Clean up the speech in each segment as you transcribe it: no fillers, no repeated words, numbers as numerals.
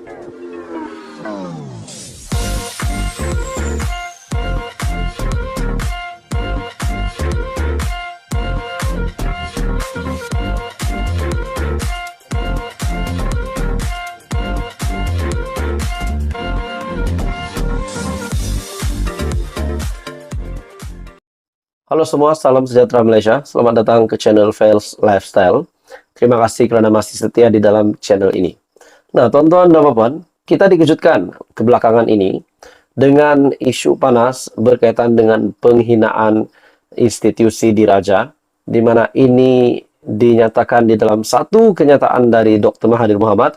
Halo semua, salam sejahtera Malaysia. Selamat datang ke channel Fails Lifestyle. Terima kasih kerana masih setia di dalam channel ini. Nah, tuan-tuan dan puan, kita dikejutkan kebelakangan ini dengan isu panas berkaitan dengan penghinaan institusi diraja, di mana ini dinyatakan di dalam satu kenyataan dari Dr. Mahathir Mohamad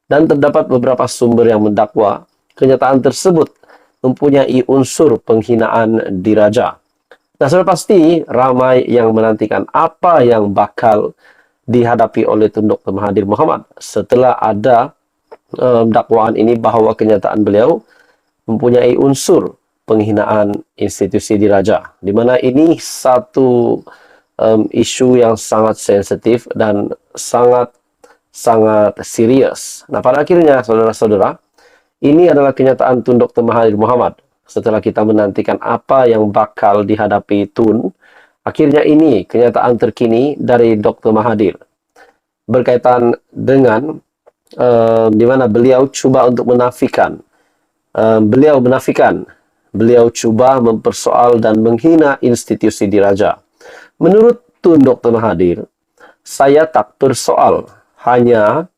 dan terdapat beberapa sumber yang mendakwa kenyataan tersebut mempunyai unsur penghinaan diraja. Nah, sudah pasti ramai yang menantikan apa yang bakal dihadapi oleh Tun Dr. Mahathir Mohamad setelah ada dakwaan ini bahawa kenyataan beliau mempunyai unsur penghinaan institusi diraja, di mana ini satu isu yang sangat sensitif dan sangat serius. Nah, pada akhirnya saudara-saudara, ini adalah kenyataan Tun Dr. Mahathir Mohamad. Setelah kita menantikan apa yang bakal dihadapi Tun, akhirnya ini kenyataan terkini dari Dr. Mahathir berkaitan dengan di mana beliau cuba untuk menafikan, beliau cuba mempersoal dan menghina institusi diraja. Menurut Tun Dr. Mahathir, saya tak persoal, hanya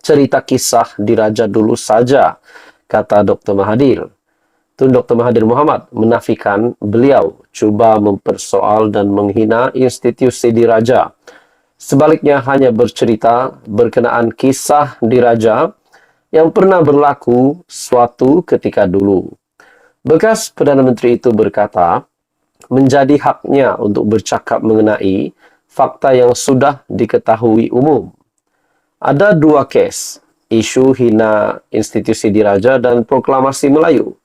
cerita kisah diraja dulu saja, kata Dr. Mahathir. Tun Dr. Mahathir Mohamad menafikan beliau cuba mempersoal dan menghina institusi diraja. Sebaliknya hanya bercerita berkenaan kisah diraja yang pernah berlaku suatu ketika dulu. Bekas Perdana Menteri itu berkata, menjadi haknya untuk bercakap mengenai fakta yang sudah diketahui umum. Ada dua kes, isu hina institusi diraja dan proklamasi Melayu.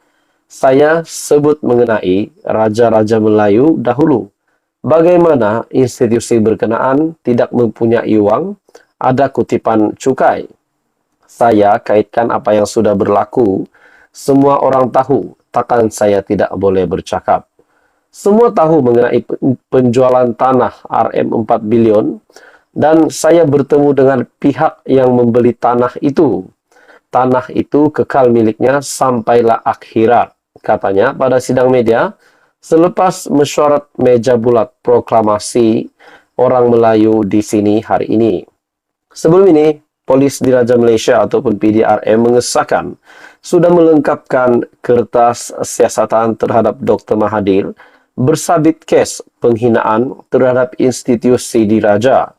Saya sebut mengenai Raja-Raja Melayu dahulu. Bagaimana institusi berkenaan tidak mempunyai wang, ada kutipan cukai. Saya kaitkan apa yang sudah berlaku. Semua orang tahu, takkan saya tidak boleh bercakap. Semua tahu mengenai penjualan tanah RM4 bilion dan saya bertemu dengan pihak yang membeli tanah itu. Tanah itu kekal miliknya sampailah akhirat, katanya pada sidang media selepas mesyuarat meja bulat proklamasi orang Melayu di sini hari ini. Sebelum ini, Polis Diraja Malaysia ataupun PDRM mengesahkan sudah melengkapkan kertas siasatan terhadap Dr. Mahathir bersabit kes penghinaan terhadap institusi diraja.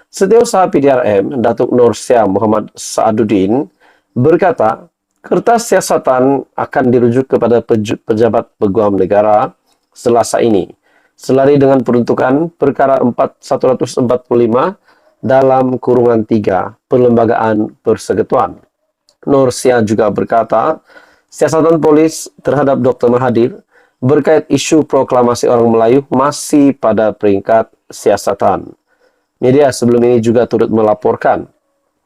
Setiausaha PDRM, Datuk Nur Syah Muhammad Saaduddin, berkata, kertas siasatan akan dirujuk kepada pejabat peguam negara Selasa ini, selari dengan peruntukan perkara 145 dalam kurungan 3 Perlembagaan Persekutuan. Nur Syah juga berkata, siasatan polis terhadap Dr. Mahathir berkait isu proklamasi orang Melayu masih pada peringkat siasatan. Media sebelum ini juga turut melaporkan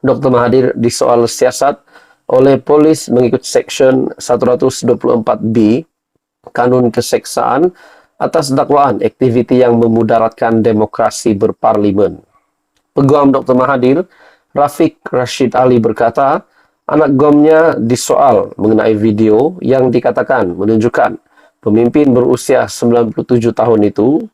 Dr. Mahathir disoal siasat oleh polis mengikut Seksyen 124B Kanun Keseksaan atas dakwaan aktiviti yang memudaratkan demokrasi berparlimen. Peguam Dr. Mahathir, Rafiq Rashid Ali berkata, anak guamnya disoal mengenai video yang dikatakan menunjukkan pemimpin berusia 97 tahun itu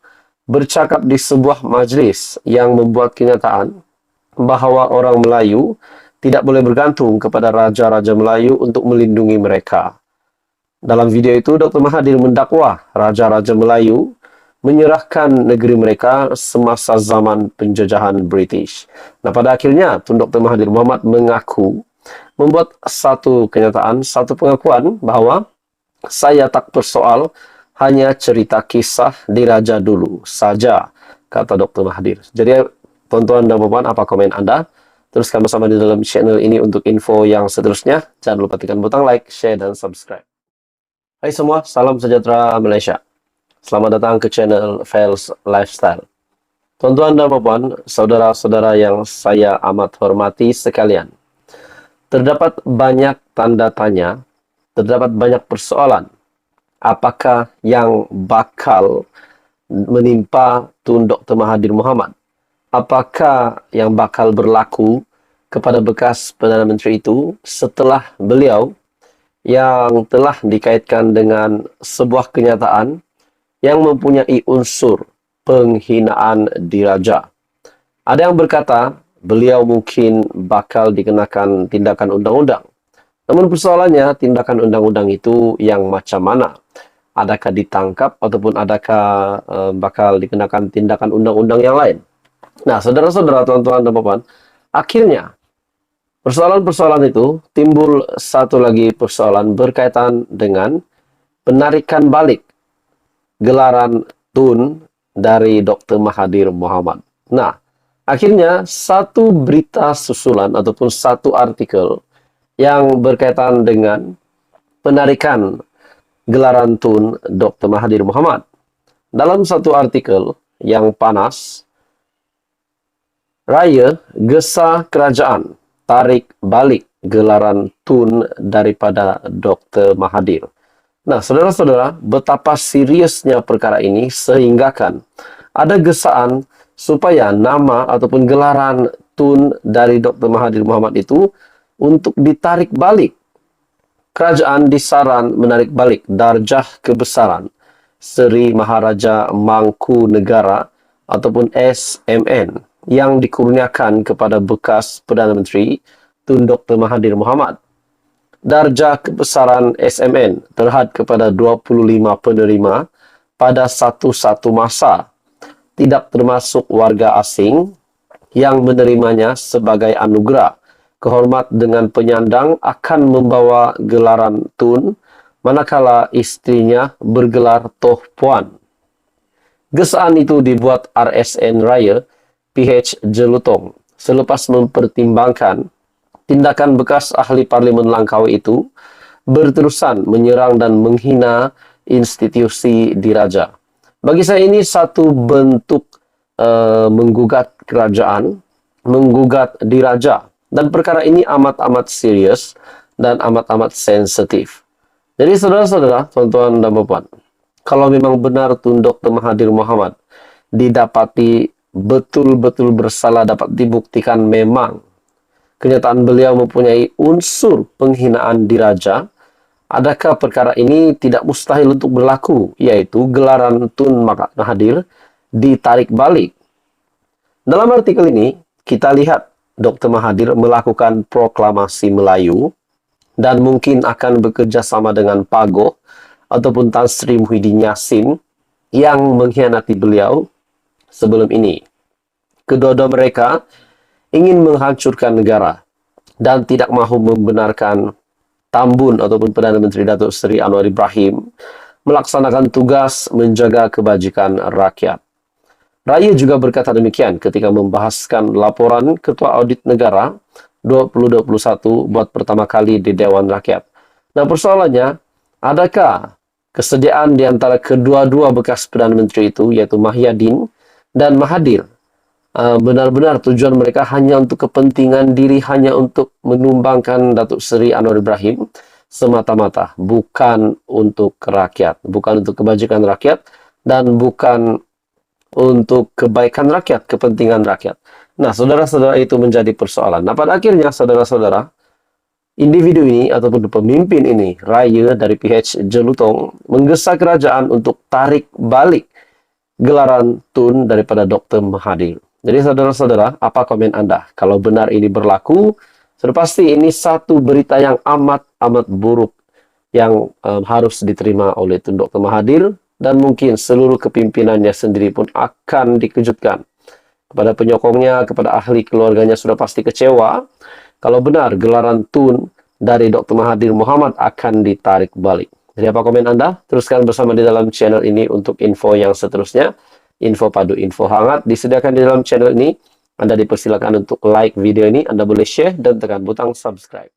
bercakap di sebuah majlis yang membuat kenyataan bahawa orang Melayu tidak boleh bergantung kepada Raja-Raja Melayu untuk melindungi mereka. Dalam video itu, Dr. Mahathir mendakwa Raja-Raja Melayu menyerahkan negeri mereka semasa zaman penjajahan British. Nah, pada akhirnya, Tun Dr. Mahathir Mohamad mengaku membuat satu kenyataan, satu pengakuan bahawa saya tak persoal, hanya cerita kisah diraja dulu saja, kata Dr. Mahathir. Jadi, tuan-tuan dan puan, apa komen anda? Teruskan bersama di dalam channel ini untuk info yang seterusnya. Jangan lupa tekan butang like, share, dan subscribe. Hai semua, salam sejahtera Malaysia. Selamat datang ke channel Fails Lifestyle. Tuan-tuan dan puan, saudara-saudara yang saya amat hormati sekalian. terdapat banyak tanda tanya, terdapat banyak persoalan. Apakah yang bakal menimpa Tun Dr. Mahathir Mohamad? Apakah yang bakal berlaku kepada bekas Perdana Menteri itu setelah beliau yang telah dikaitkan dengan sebuah kenyataan yang mempunyai unsur penghinaan diraja? Ada yang berkata beliau mungkin bakal dikenakan tindakan undang-undang. Namun persoalannya, tindakan undang-undang itu yang macam mana? Adakah ditangkap ataupun adakah bakal dikenakan tindakan undang-undang yang lain? Nah, saudara-saudara, tuan-tuan dan puan, akhirnya persoalan-persoalan itu timbul satu lagi persoalan berkaitan dengan penarikan balik gelaran Tun dari Dr. Mahathir Mohamad. Nah, akhirnya satu berita susulan ataupun satu artikel yang berkaitan dengan penarikan gelaran Tun Dr. Mahathir Mohamad. Dalam satu artikel yang panas, Raya gesa kerajaan tarik balik gelaran Tun daripada Dr. Mahathir. Nah, saudara-saudara, betapa seriusnya perkara ini sehinggakan ada gesaan supaya nama ataupun gelaran Tun dari Dr. Mahathir Mohamad itu untuk ditarik balik. Kerajaan disaran menarik balik darjah kebesaran Seri Maharaja Mangkunegara ataupun SMN yang dikurniakan kepada bekas Perdana Menteri Tun Dr. Mahathir Mohamad. Darjah kebesaran SMN terhad kepada 25 penerima pada satu-satu masa, tidak termasuk warga asing yang menerimanya sebagai anugerah. Kehormat dengan penyandang akan membawa gelaran Tun manakala istrinya bergelar Toh Puan. Gesaan itu dibuat RSN Raya PH Jelutong selepas mempertimbangkan tindakan bekas ahli Parlimen Langkawi itu berterusan menyerang dan menghina institusi diraja. Bagi saya ini satu bentuk menggugat kerajaan, menggugat diraja. Dan perkara ini amat-amat serius dan amat-amat sensitif. Jadi saudara-saudara, tuan-tuan dan puan, kalau memang benar Tun Dr. Mahathir Mohamad didapati betul-betul bersalah, dapat dibuktikan memang kenyataan beliau mempunyai unsur penghinaan diraja, adakah perkara ini tidak mustahil untuk berlaku, yaitu gelaran Tun Mahathir ditarik balik? Dalam artikel ini, kita lihat Dr. Mahathir melakukan proklamasi Melayu dan mungkin akan bekerja sama dengan Pagoh ataupun Tan Sri Muhyiddin Yassin yang mengkhianati beliau sebelum ini. Kedua-dua mereka ingin menghancurkan negara dan tidak mahu membenarkan Tambun ataupun Perdana Menteri Datuk Seri Anwar Ibrahim melaksanakan tugas menjaga kebajikan rakyat. Raya juga berkata demikian ketika membahaskan laporan Ketua Audit Negara 2021 buat pertama kali di Dewan Rakyat. Nah, persoalannya, adakah kesediaan di antara kedua-dua bekas Perdana Menteri itu, yaitu Mahyadin dan Mahathir, benar-benar tujuan mereka hanya untuk kepentingan diri, hanya untuk menumbangkan Datuk Seri Anwar Ibrahim semata-mata, bukan untuk rakyat, bukan untuk kebajikan rakyat, dan bukan untuk kebaikan rakyat, kepentingan rakyat. Nah, saudara-saudara, itu menjadi persoalan. Nah, pada akhirnya, saudara-saudara, individu ini ataupun pemimpin ini, Raya dari PH Jelutong, menggesa kerajaan untuk tarik balik gelaran Tun daripada Dr. Mahathir. Jadi, saudara-saudara, apa komen Anda? Kalau benar ini berlaku, sudah pasti ini satu berita yang amat-amat buruk yang harus diterima oleh Tun Dr. Mahathir, dan mungkin seluruh kepimpinannya sendiri pun akan dikejutkan. Kepada penyokongnya, kepada ahli keluarganya sudah pasti kecewa kalau benar gelaran Tun dari Dr. Mahathir Mohamad akan ditarik balik. Jadi apa komen Anda? Teruskan bersama di dalam channel ini untuk info yang seterusnya. Info padu, info hangat disediakan di dalam channel ini. Anda dipersilakan untuk like video ini, Anda boleh share dan tekan butang subscribe.